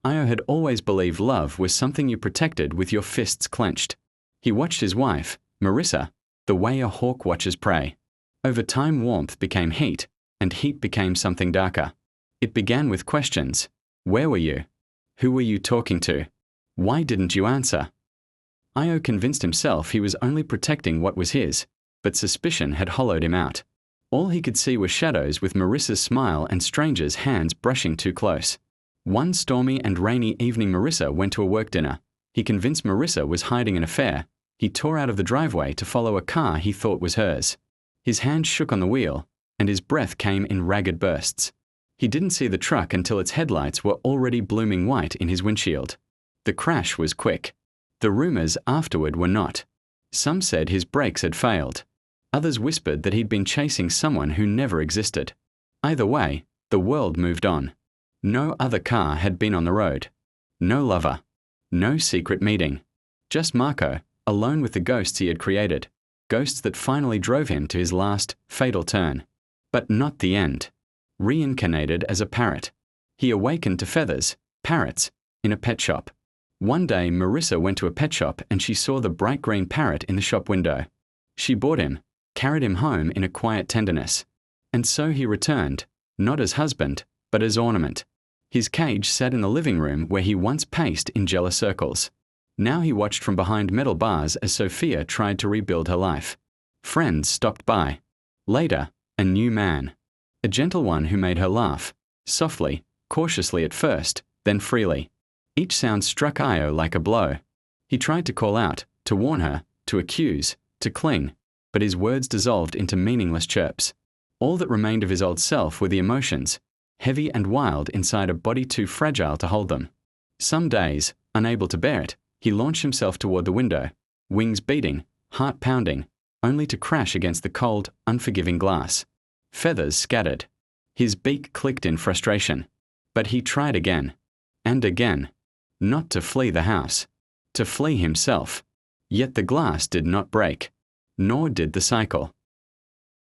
Io had always believed love was something you protected with your fists clenched. He watched his wife, Marissa, the way a hawk watches prey. Over time, warmth became heat, and heat became something darker. It began with questions. Where were you? Who were you talking to? Why didn't you answer? Io convinced himself he was only protecting what was his, but suspicion had hollowed him out. All he could see were shadows with Marissa's smile and strangers' hands brushing too close. One stormy and rainy evening, Marissa went to a work dinner. He convinced Marissa was hiding an affair. He tore out of the driveway to follow a car he thought was hers. His hand shook on the wheel, and his breath came in ragged bursts. He didn't see the truck until its headlights were already blooming white in his windshield. The crash was quick. The rumors afterward were not. Some said his brakes had failed. Others whispered that he'd been chasing someone who never existed. Either way, the world moved on. No other car had been on the road. No lover. No secret meeting. Just Marco, alone with the ghosts he had created. Ghosts that finally drove him to his last, fatal turn. But not the end. Reincarnated as a parrot. He awakened to feathers, parrots, in a pet shop. One day, Marissa went to a pet shop and she saw the bright green parrot in the shop window. She bought him, carried him home in a quiet tenderness. And so he returned, not as husband, but as ornament. His cage sat in the living room where he once paced in jealous circles. Now he watched from behind metal bars as Sophia tried to rebuild her life. Friends stopped by. Later, a new man. A gentle one who made her laugh, softly, cautiously at first, then freely. Each sound struck Io like a blow. He tried to call out, to warn her, to accuse, to cling, but his words dissolved into meaningless chirps. All that remained of his old self were the emotions, heavy and wild inside a body too fragile to hold them. Some days, unable to bear it, he launched himself toward the window, wings beating, heart pounding, only to crash against the cold, unforgiving glass. Feathers scattered. His beak clicked in frustration. But he tried again. And again. Not to flee the house. To flee himself. Yet the glass did not break. Nor did the cycle.